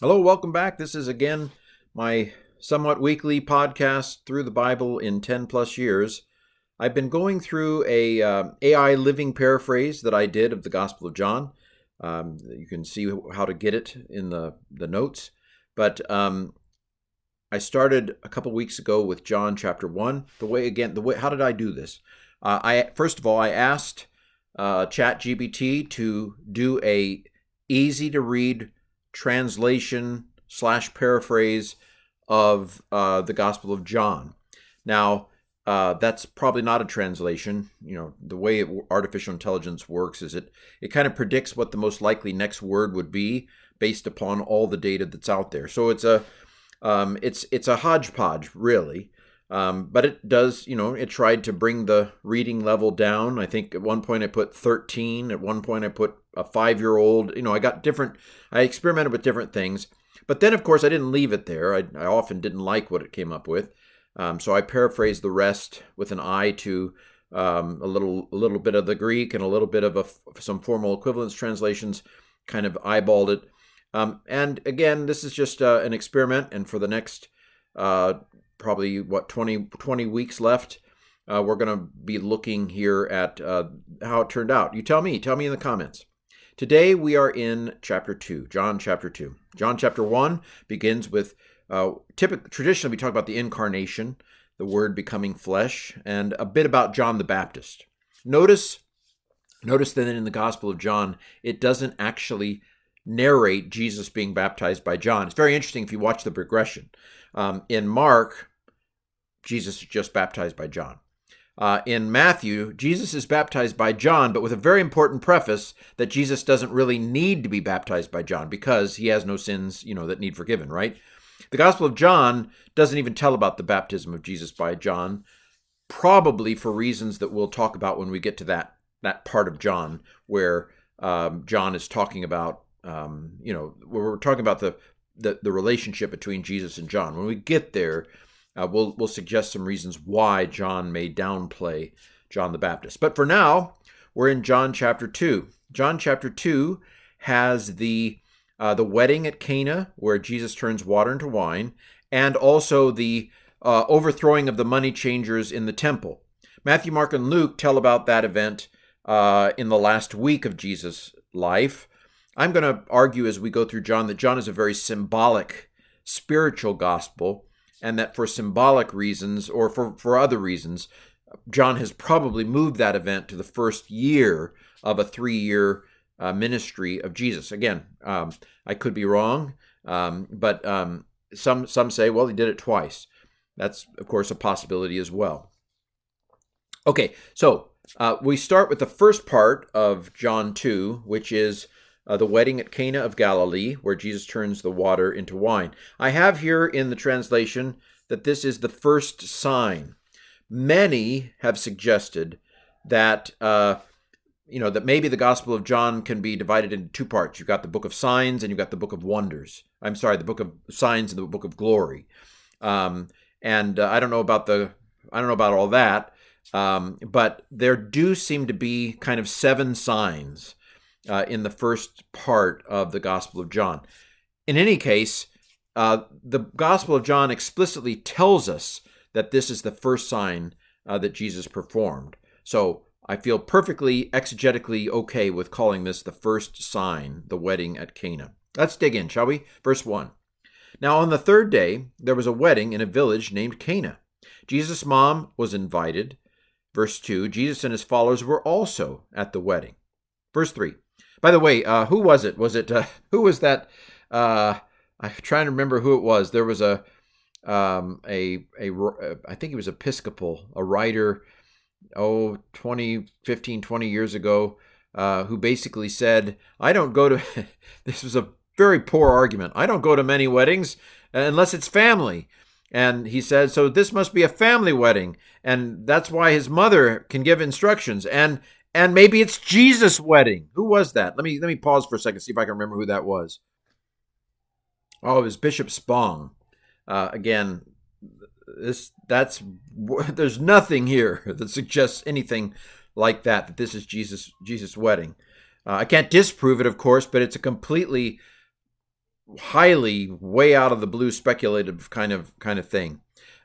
Hello, welcome back. This is again my somewhat weekly podcast through the Bible in 10 plus years. I've been going through a AI living paraphrase that I did of the Gospel of John. You can see how to get it in the notes. But I started a couple weeks ago with John chapter 1. How did I do this? First of all, I asked ChatGPT to do a easy to read translation / paraphrase of the Gospel of John. Now, that's probably not a translation. The way artificial intelligence works is it kind of predicts what the most likely next word would be based upon all the data that's out there. So it's a hodgepodge, really. But it does, it tried to bring the reading level down. I think at one point I put 13. At one point I put a 5-year-old. I experimented with different things. But then, of course, I didn't leave it there. I often didn't like what it came up with. So I paraphrased the rest with an eye to a little bit of the Greek and a little bit of some formal equivalence translations, kind of eyeballed it. And again, this is just an experiment. And for the next probably 20 weeks left, we're going to be looking here at how it turned out. You tell me in the comments. Today we are in chapter 2, John chapter 2. John chapter 1 begins with, traditionally we talk about the incarnation, the word becoming flesh, and a bit about John the Baptist. Notice that in the Gospel of John, it doesn't actually narrate Jesus being baptized by John. It's very interesting if you watch the progression. In Mark, Jesus is just baptized by John. In Matthew, Jesus is baptized by John, but with a very important preface that Jesus doesn't really need to be baptized by John because he has no sins, that need forgiven, right? The Gospel of John doesn't even tell about the baptism of Jesus by John, probably for reasons that we'll talk about when we get to that part of John where John is talking about, where we're talking about the relationship between Jesus and John. When we get there, we'll suggest some reasons why John may downplay John the Baptist. But for now, we're in John chapter 2. John chapter 2 has the wedding at Cana, where Jesus turns water into wine, and also the overthrowing of the money changers in the temple. Matthew, Mark, and Luke tell about that event in the last week of Jesus' life. I'm going to argue as we go through John that John is a very symbolic, spiritual gospel, and that for symbolic reasons or for other reasons, John has probably moved that event to the first year of a 3-year ministry of Jesus. Again, I could be wrong, but some say, well, he did it twice. That's, of course, a possibility as well. Okay, so we start with the first part of John 2, which is the wedding at Cana of Galilee, where Jesus turns the water into wine. I have here in the translation that this is the first sign. Many have suggested that that maybe the Gospel of John can be divided into 2 parts. You've got the book of signs and you've got the book of wonders. The book of signs and the book of glory. I don't know about all that, but there do seem to be kind of 7 signs in the first part of the Gospel of John. In any case, the Gospel of John explicitly tells us that this is the first sign that Jesus performed. So I feel perfectly exegetically okay with calling this the first sign, the wedding at Cana. Let's dig in, shall we? Verse 1. Now on the 3rd day, there was a wedding in a village named Cana. Jesus' mom was invited. Verse 2, Jesus and his followers were also at the wedding. Verse 3. By the way, who was it? Who was that? I'm trying to remember who it was. There was I think he was Episcopal, a writer, 20 years ago, who basically said, I don't go to, this was a very poor argument. I don't go to many weddings unless it's family. And he said, so this must be a family wedding. And that's why his mother can give instructions. And maybe it's Jesus' wedding. Who was that? Let me pause for a second, see if I can remember who that was. Oh, it was Bishop Spong. Again, there's nothing here that suggests anything like that this is Jesus' wedding. I can't disprove it, of course, but it's a completely highly way out of the blue speculative kind of thing.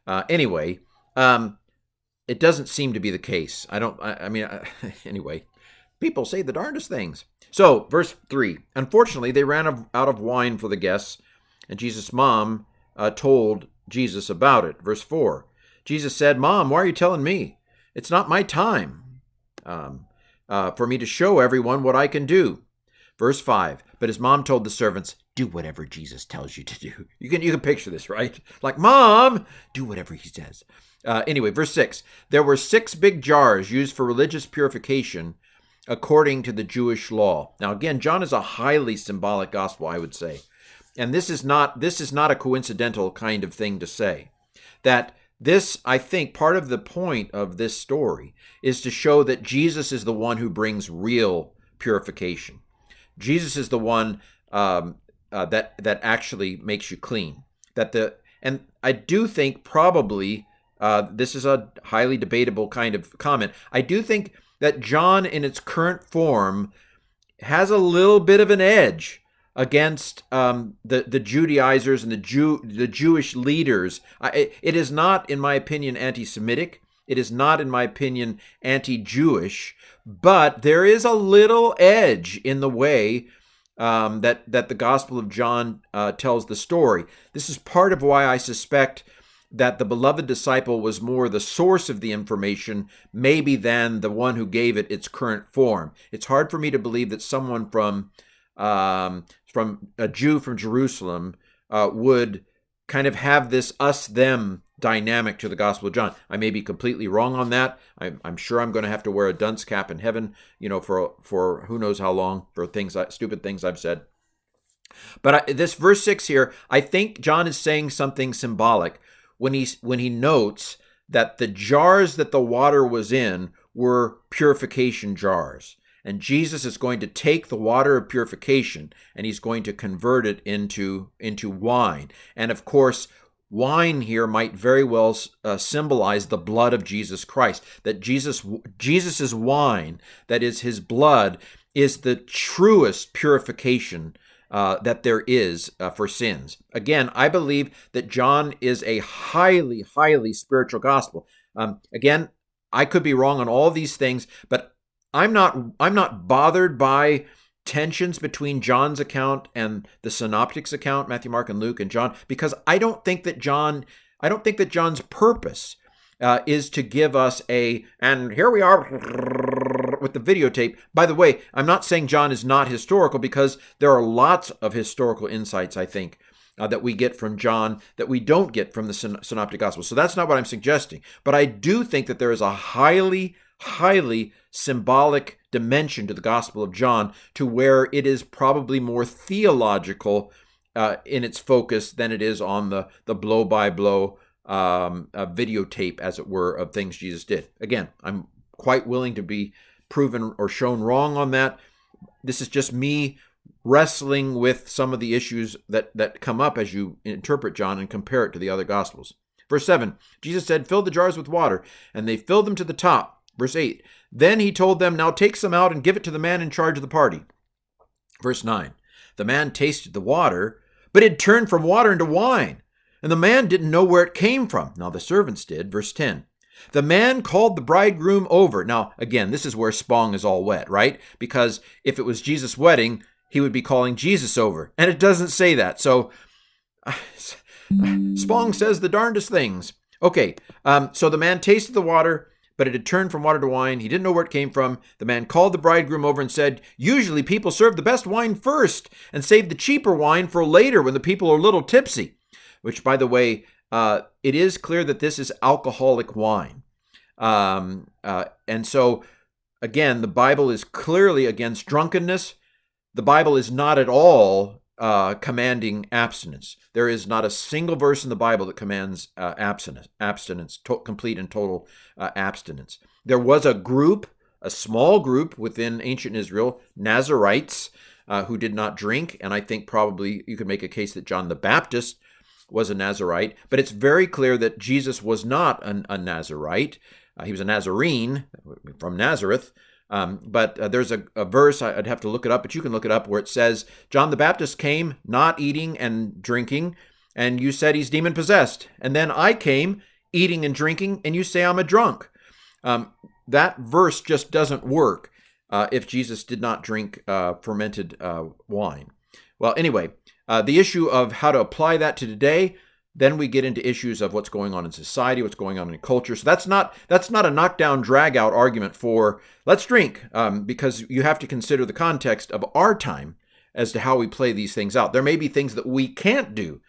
Anyway, it doesn't seem to be the case. Anyway, people say the darndest things. So, verse 3, unfortunately, they ran out of wine for the guests, and Jesus' mom told Jesus about it. Verse 4, Jesus said, Mom, why are you telling me? It's not my time for me to show everyone what I can do. Verse 5, but his mom told the servants, do whatever Jesus tells you to do. You can picture this, right? Like, Mom, do whatever he says. Anyway, verse 6, there were 6 big jars used for religious purification according to the Jewish law. Now, again, John is a highly symbolic gospel, I would say. And this is not a coincidental kind of thing to say. That this, I think, part of the point of this story is to show that Jesus is the one who brings real purification. Jesus is the one that actually makes you clean. And I do think probably this is a highly debatable kind of comment. I do think that John, in its current form, has a little bit of an edge against the Judaizers and the Jewish leaders. It is not, in my opinion, anti-Semitic. It is not, in my opinion, anti-Jewish. But there is a little edge in the way that the Gospel of John tells the story. This is part of why I suspect that the beloved disciple was more the source of the information, maybe, than the one who gave it its current form. It's hard for me to believe that someone from a Jew from Jerusalem would kind of have this us-them dynamic to the Gospel of John. I may be completely wrong on that. I'm sure I'm going to have to wear a dunce cap in heaven, for who knows how long, for stupid things I've said. But this verse 6 here, I think John is saying something symbolic when he notes that the jars that the water was in were purification jars. And Jesus is going to take the water of purification and he's going to convert it into wine. And of course, wine here might very well symbolize the blood of Jesus Christ. That Jesus's wine, that is his blood, is the truest purification that there is for sins. Again, I believe that John is a highly, highly spiritual gospel. Again, I could be wrong on all these things, but I'm not bothered by tensions between John's account and the synoptics account, Matthew, Mark, and Luke, and John, because I don't think that John's purpose is to give us and here we are with the videotape. By the way, I'm not saying John is not historical, because there are lots of historical insights, I think, that we get from John that we don't get from the synoptic gospel. So that's not what I'm suggesting. But I do think that there is a highly, highly symbolic dimension to the Gospel of John, to where it is probably more theological in its focus than it is on the blow-by-blow videotape, as it were, of things Jesus did. Again, I'm quite willing to be proven or shown wrong on that. This is just me wrestling with some of the issues that come up as you interpret John and compare it to the other Gospels. Verse 7, Jesus said, fill the jars with water, and they filled them to the top. Verse 8, then he told them, now take some out and give it to the man in charge of the party. Verse 9, the man tasted the water, but it turned from water into wine, and the man didn't know where it came from. Now the servants did. Verse 10, the man called the bridegroom over. Now, again, this is where Spong is all wet, right? Because if it was Jesus' wedding, he would be calling Jesus over. And it doesn't say that. So Spong says the darndest things. Okay, so the man tasted the water, but it had turned from water to wine. He didn't know where it came from. The man called the bridegroom over and said, usually people serve the best wine first and save the cheaper wine for later when the people are a little tipsy. Which, by the way, it is clear that this is alcoholic wine. And so, again, the Bible is clearly against drunkenness. The Bible is not at all commanding abstinence. There is not a single verse in the Bible that commands abstinence, complete and total abstinence. There was a small group within ancient Israel, Nazarites, who did not drink. And I think probably you could make a case that John the Baptist was a Nazarite, but it's very clear that Jesus was not a Nazarite. He was a Nazarene from Nazareth, But there's a verse, I'd have to look it up, but you can look it up, where it says, John the Baptist came not eating and drinking, and you said he's demon possessed. And then I came eating and drinking, and you say I'm a drunk. That verse just doesn't work if Jesus did not drink fermented wine. Well, anyway, the issue of how to apply that to today, then we get into issues of what's going on in society, what's going on in culture. So that's not a knockdown, drag out argument for let's drink, because you have to consider the context of our time as to how we play these things out. There may be things that we can't do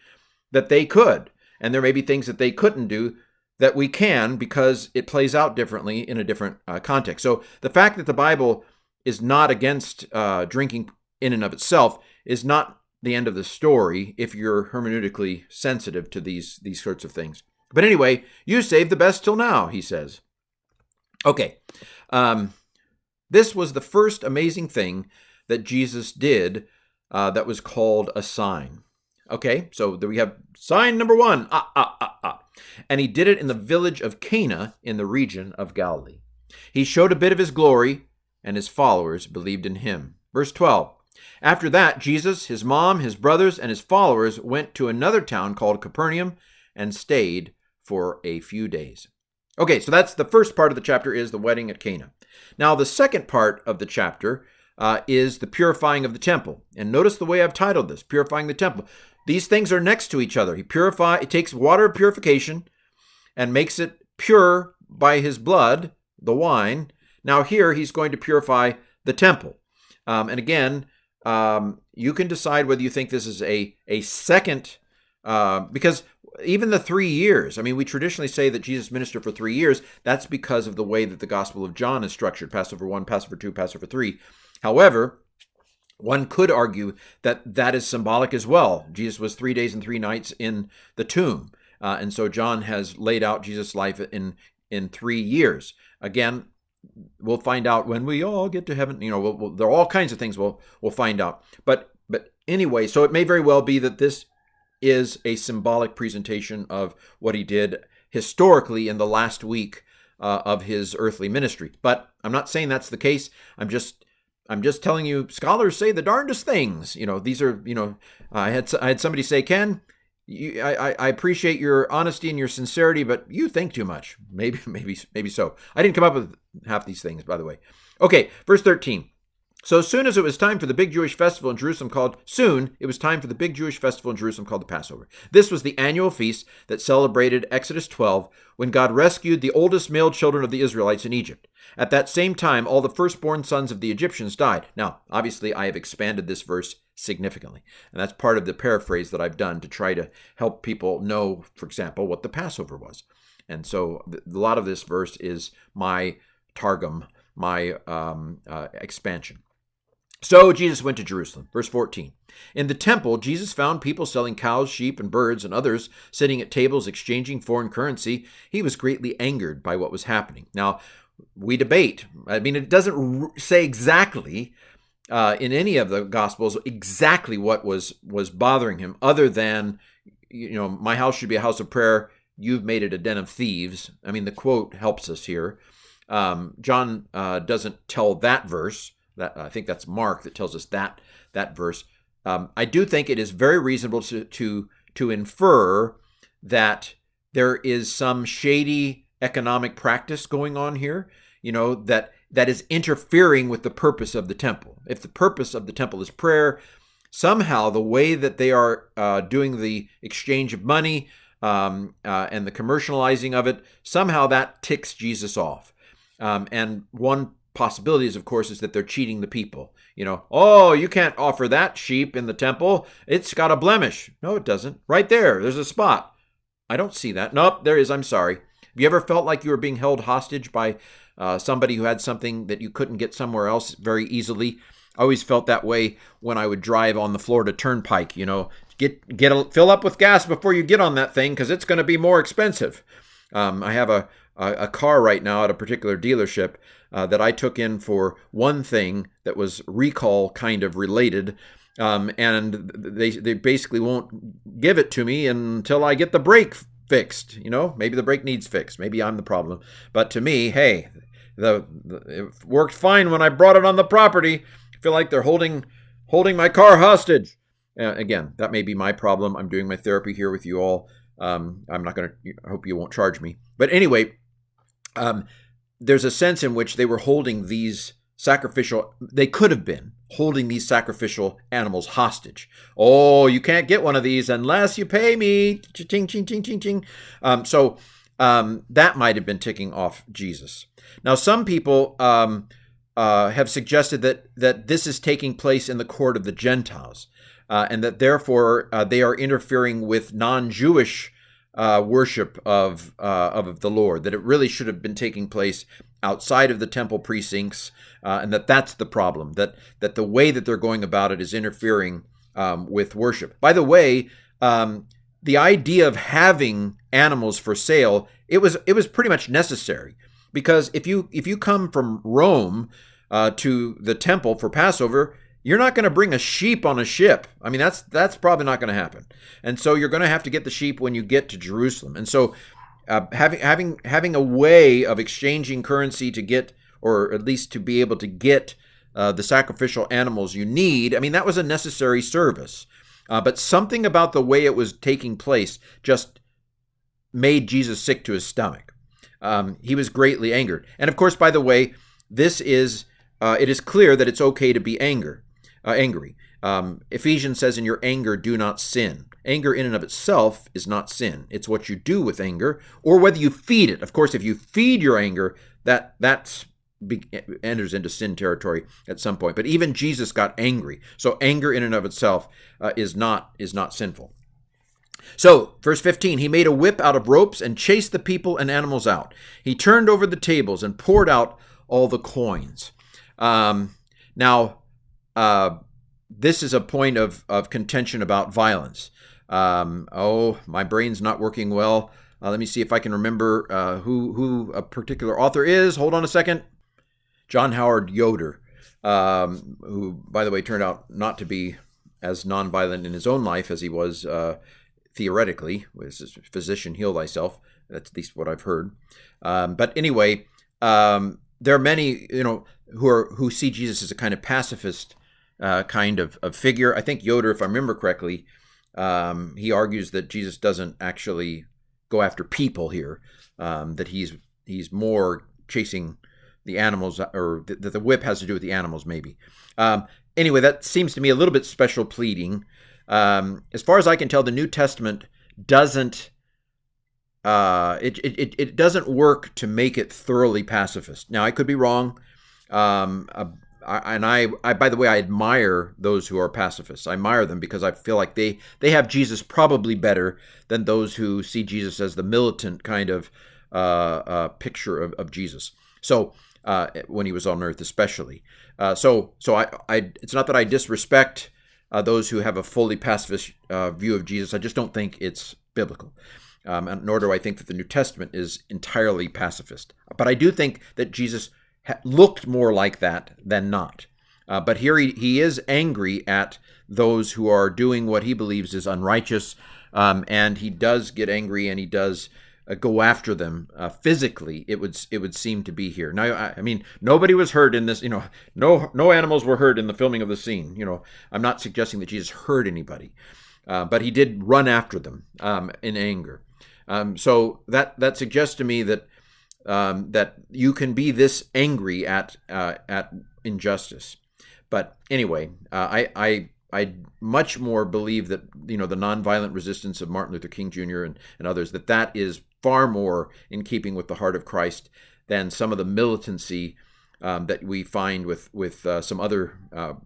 that they could, and there may be things that they couldn't do that we can, because it plays out differently in a different context. So the fact that the Bible is not against drinking in and of itself is not the end of the story if you're hermeneutically sensitive to these sorts of things. But anyway, you saved the best till now, he says. Okay, this was the first amazing thing that Jesus did that was called a sign. Okay, so we have sign number one. And he did it in the village of Cana in the region of Galilee. He showed a bit of his glory, and his followers believed in him. Verse 12. After that, Jesus, his mom, his brothers, and his followers went to another town called Capernaum and stayed for a few days. Okay, so that's the first part of the chapter, is the wedding at Cana. Now, the second part of the chapter is the purifying of the temple. And notice the way I've titled this, purifying the temple. These things are next to each other. He takes water of purification and makes it pure by his blood, the wine. Now here, he's going to purify the temple. And again, you can decide whether you think this is a second, because even the 3 years, I mean, we traditionally say that Jesus ministered for 3 years. That's because of the way that the Gospel of John is structured, Passover 1, Passover 2, Passover 3. However, one could argue that that is symbolic as well. Jesus was 3 days and 3 nights in the tomb. And so John has laid out Jesus' life in 3 years. Again, we'll find out when we all get to heaven. You know, there are all kinds of things we'll find out. But anyway, so it may very well be that this is a symbolic presentation of what he did historically in the last week of his earthly ministry. But I'm not saying that's the case. I'm just telling you, scholars say the darndest things. You know, these are, you know, I had somebody say, Ken, I appreciate your honesty and your sincerity, but you think too much. Maybe so. I didn't come up with half these things, by the way. Okay, verse 13. So soon as it was time for the big Jewish festival in Jerusalem called the Passover. This was the annual feast that celebrated Exodus 12, when God rescued the oldest male children of the Israelites in Egypt. At that same time, all the firstborn sons of the Egyptians died. Now, obviously, I have expanded this verse significantly, and that's part of the paraphrase that I've done to try to help people know, for example, what the Passover was. And so a lot of this verse is my Targum, my expansion. So Jesus went to Jerusalem. Verse 14. In the temple, Jesus found people selling cows, sheep, and birds, and others sitting at tables exchanging foreign currency. He was greatly angered by what was happening. Now, we debate. I mean, it doesn't say exactly in any of the Gospels exactly what was bothering him, other than, you know, my house should be a house of prayer. You've made it a den of thieves. I mean, the quote helps us here. John doesn't tell that verse. I think that's Mark that tells us that verse. I do think it is very reasonable to infer that there is some shady economic practice going on here, you know, that is interfering with the purpose of the temple. If the purpose of the temple is prayer, somehow the way that they are doing the exchange of money and the commercializing of it, somehow that ticks Jesus off. And one possibility is, of course, is that they're cheating the people. You know, oh, you can't offer that sheep in the temple. It's got a blemish. No, it doesn't. Right there's a spot. I don't see that. Nope, there is. I'm sorry. Have you ever felt like you were being held hostage by somebody who had something that you couldn't get somewhere else very easily? I always felt that way when I would drive on the Florida Turnpike. You know, fill up with gas before you get on that thing, because it's going to be more expensive. I have a car right now at a particular dealership that I took in for one thing that was recall kind of related, and they basically won't give it to me until I get the brake fixed. You know, maybe the brake needs fixed. Maybe I'm the problem. But to me, hey, It worked fine when I brought it on the property. I feel like they're holding my car hostage. Again, that may be my problem. I'm doing my therapy here with you all. I'm not going to. I hope you won't charge me. But anyway, there's a sense in which they were holding these sacrificial. They could have been holding these sacrificial animals hostage. Oh, you can't get one of these unless you pay me. Ching, ching, ching, ching, ching. So that might have been ticking off Jesus. Now, some people have suggested that this is taking place in the court of the Gentiles, and that therefore they are interfering with non-Jewish worship of the Lord. That it really should have been taking place outside of the temple precincts, and that's the problem. That the way that they're going about it is interfering with worship. By the way, the idea of having animals for sale, it was pretty much necessary, because if you come from Rome to the temple for Passover, you're not going to bring a sheep on a ship. I mean, that's probably not going to happen. And so you're going to have to get the sheep when you get to Jerusalem. And so having a way of exchanging currency to get, or at least to be able to get the sacrificial animals you need, I mean, that was a necessary service. But something about the way it was taking place just made Jesus sick to his stomach. He was greatly angered. And of course, by the way, it is clear that it's okay to be angry. Ephesians says, in your anger, do not sin. Anger in and of itself is not sin. It's what you do with anger, or whether you feed it. Of course, if you feed your anger, that enters into sin territory at some point. But even Jesus got angry. So anger in and of itself is not sinful. So, verse 15, he made a whip out of ropes and chased the people and animals out. He turned over the tables and poured out all the coins. Now, this is a point of contention about violence. My brain's not working well. Let me see if I can remember who a particular author is. Hold on a second. John Howard Yoder, who, by the way, turned out not to be as nonviolent in his own life as he was theoretically. Was his physician, heal thyself. That's at least what I've heard. But anyway, there are many, who see Jesus as a kind of pacifist kind of figure. I think Yoder, if I remember correctly, he argues that Jesus doesn't actually go after people here, that he's more chasing the animals, or that the whip has to do with the animals, maybe. Anyway, that seems to me a little bit special pleading. As far as I can tell, the New Testament doesn't it doesn't work to make it thoroughly pacifist. Now, I could be wrong. I by the way, I admire those who are pacifists. I admire them because I feel like they have Jesus probably better than those who see Jesus as the militant kind of picture of Jesus. So when he was on earth, especially. So it's not that I disrespect those who have a fully pacifist view of Jesus. I just don't think it's biblical. Nor do I think that the New Testament is entirely pacifist. But I do think that Jesus looked more like that than not. But here he is angry at those who are doing what he believes is unrighteous, and he does get angry, and he does go after them physically. It would seem to be here. Now, I mean, nobody was hurt in this. No animals were hurt in the filming of the scene. I'm not suggesting that Jesus hurt anybody, but he did run after them in anger. So that suggests to me that you can be this angry at injustice. But anyway, I much more believe that the nonviolent resistance of Martin Luther King Jr. and others, that is far more in keeping with the heart of Christ than some of the militancy that we find with some other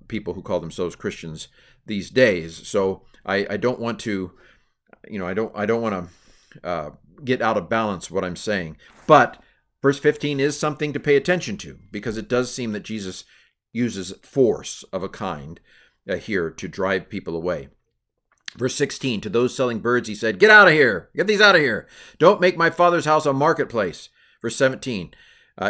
people who call themselves Christians these days. So I don't want to, I don't want to get out of balance what I'm saying. But verse 15 is something to pay attention to, because it does seem that Jesus uses force of a kind here to drive people away. Verse 16, to those selling birds, he said, get out of here. Get these out of here. Don't make my Father's house a marketplace. Verse 17,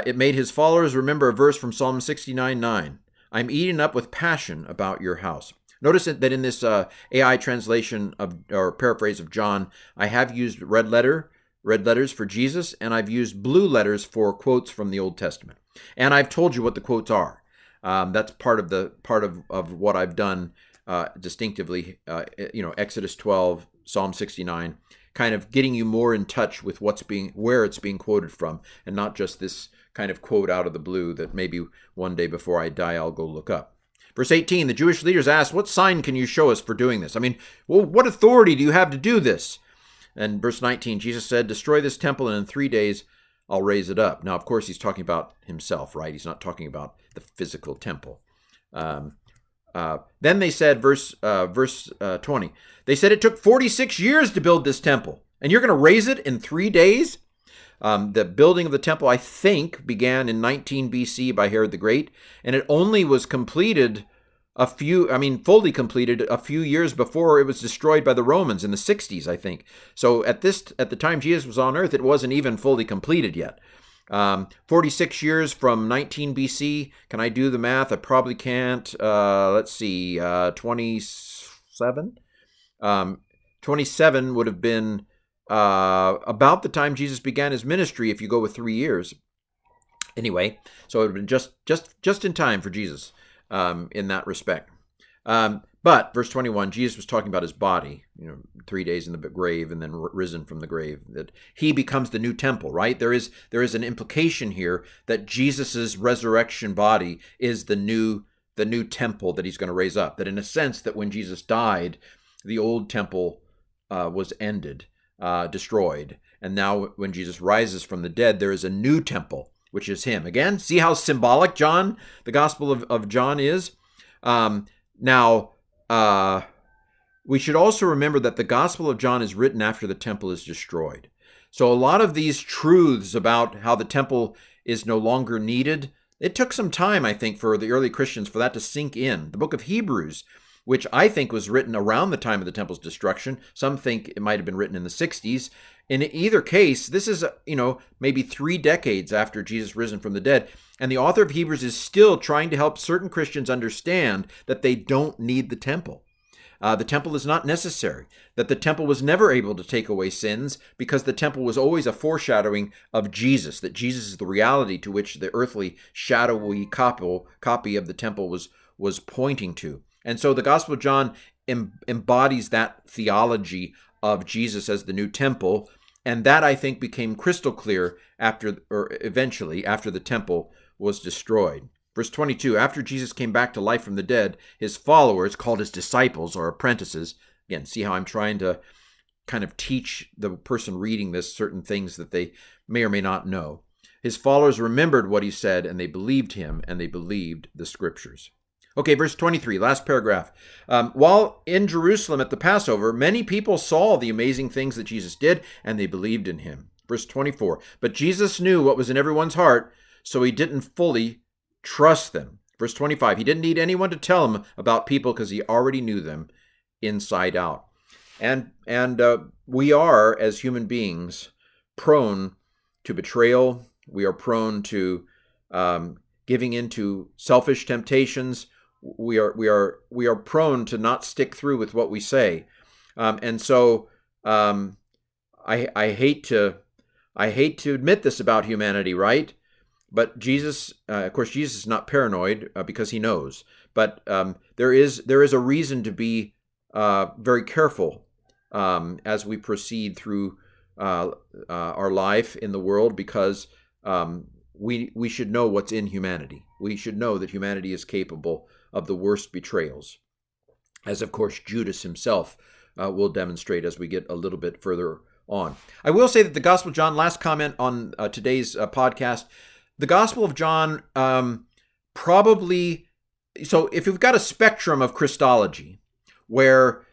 it made his followers remember a verse from Psalm 69:9. I'm eaten up with passion about your house. Notice that in this AI translation or paraphrase of John, I have used red letters for Jesus, and I've used blue letters for quotes from the Old Testament. And I've told you what the quotes are. That's part of what I've done distinctively. Exodus 12, Psalm 69, kind of getting you more in touch with where it's being quoted from, and not just this kind of quote out of the blue that maybe one day before I die I'll go look up. Verse 18, the Jewish leaders asked, "What sign can you show us for doing this?" I mean, well, what authority do you have to do this? And verse 19, Jesus said, "Destroy this temple, and in 3 days I'll raise it up." Now, of course, he's talking about himself, right? He's not talking about the physical temple. Then they said, verse 20, they said, "It took 46 years to build this temple, and you're going to raise it in 3 days?" The building of the temple, I think, began in 19 BC by Herod the Great, and it only was completed fully completed a few years before it was destroyed by the Romans in the 60s, I think. So at the time Jesus was on earth, it wasn't even fully completed yet. 46 years from 19 BC. Can I do the math? I probably can't. Let's see, 27? 27 would have been about the time Jesus began his ministry if you go with 3 years. Anyway, so it would have been just in time for Jesus in that respect. But verse 21, Jesus was talking about his body, 3 days in the grave and then risen from the grave, that he becomes the new temple, right? There is an implication here that Jesus's resurrection body is the new temple that he's going to raise up. That in a sense that when Jesus died, the old temple was ended, destroyed. And now when Jesus rises from the dead, there is a new temple, which is him. Again, see how symbolic the Gospel of John is? We should also remember that the Gospel of John is written after the temple is destroyed. So a lot of these truths about how the temple is no longer needed, it took some time, I think, for the early Christians for that to sink in. The book of Hebrews, which I think was written around the time of the temple's destruction. Some think it might have been written in the 60s. In either case, this is, maybe 3 decades after Jesus risen from the dead. And the author of Hebrews is still trying to help certain Christians understand that they don't need the temple. The temple is not necessary, that the temple was never able to take away sins because the temple was always a foreshadowing of Jesus, that Jesus is the reality to which the earthly shadowy copy of the temple was pointing to. And so the Gospel of John embodies that theology of Jesus as the new temple, and that, I think, became crystal clear eventually after the temple was destroyed. Verse 22, after Jesus came back to life from the dead, his followers, called his disciples or apprentices, again, see how I'm trying to kind of teach the person reading this certain things that they may or may not know. His followers remembered what he said, and they believed him, and they believed the scriptures. Okay, verse 23, last paragraph. While in Jerusalem at the Passover, many people saw the amazing things that Jesus did, and they believed in him. Verse 24, but Jesus knew what was in everyone's heart, so he didn't fully trust them. Verse 25, he didn't need anyone to tell him about people because he already knew them inside out. And we are, as human beings, prone to betrayal. We are prone to giving into selfish temptations. We are prone to not stick through with what we say, and so I hate to admit this about humanity, right? But Jesus, of course, Jesus is not paranoid because he knows. But there is a reason to be very careful as we proceed through our life in the world, because we should know what's in humanity. We should know that humanity is capable of the worst betrayals, as of course Judas himself will demonstrate as we get a little bit further on. I will say that the Gospel of John, last comment on today's podcast, the Gospel of John probably, so if you've got a spectrum of Christology where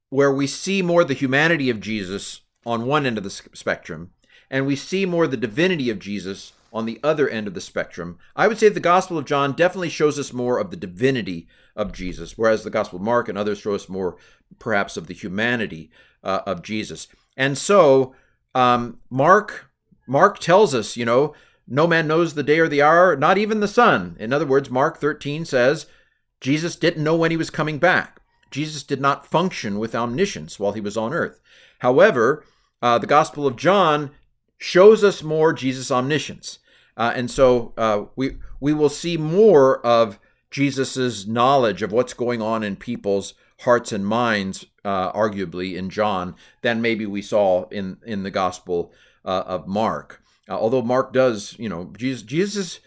we see more the humanity of Jesus on one end of the spectrum, and we see more the divinity of Jesus on the other end of the spectrum, I would say the Gospel of John definitely shows us more of the divinity of Jesus, whereas the Gospel of Mark and others show us more, perhaps, of the humanity of Jesus. And so Mark tells us, no man knows the day or the hour, not even the Son. In other words, Mark 13 says Jesus didn't know when he was coming back. Jesus did not function with omniscience while he was on earth. However, the Gospel of John shows us more Jesus' omniscience. And so we will see more of Jesus's knowledge of what's going on in people's hearts and minds, arguably in John, than maybe we saw in the Gospel of Mark. Although Mark does, Jesus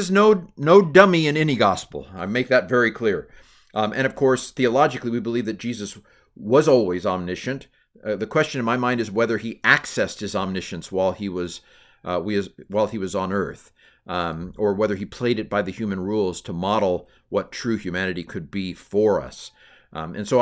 no dummy in any gospel. I make that very clear. And of course, theologically, we believe that Jesus was always omniscient. The question in my mind is whether he accessed his omniscience while he was on earth, or whether he played it by the human rules to model what true humanity could be for us. And so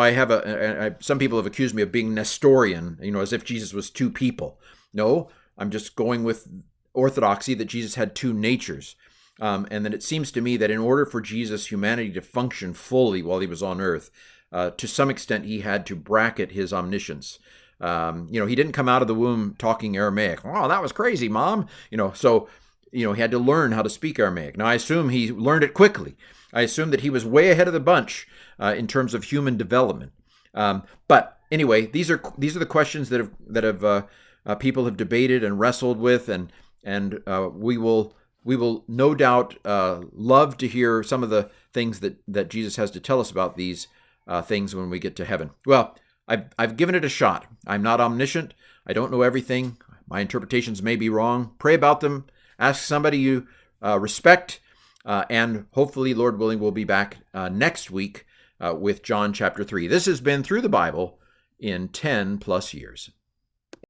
some people have accused me of being Nestorian, as if Jesus was two people. No, I'm just going with orthodoxy that Jesus had two natures. And that it seems to me that in order for Jesus' humanity to function fully while he was on earth, to some extent he had to bracket his omniscience. He didn't come out of the womb talking Aramaic. Oh, that was crazy, Mom. So he had to learn how to speak Aramaic. Now, I assume he learned it quickly. I assume that he was way ahead of the bunch in terms of human development. But anyway, these are the questions that people have debated and wrestled with, and we will no doubt love to hear some of the things that Jesus has to tell us about these things when we get to heaven. Well, I've given it a shot. I'm not omniscient. I don't know everything. My interpretations may be wrong. Pray about them. Ask somebody you respect. And hopefully, Lord willing, we'll be back next week with John chapter 3. This has been Through the Bible in 10 plus years.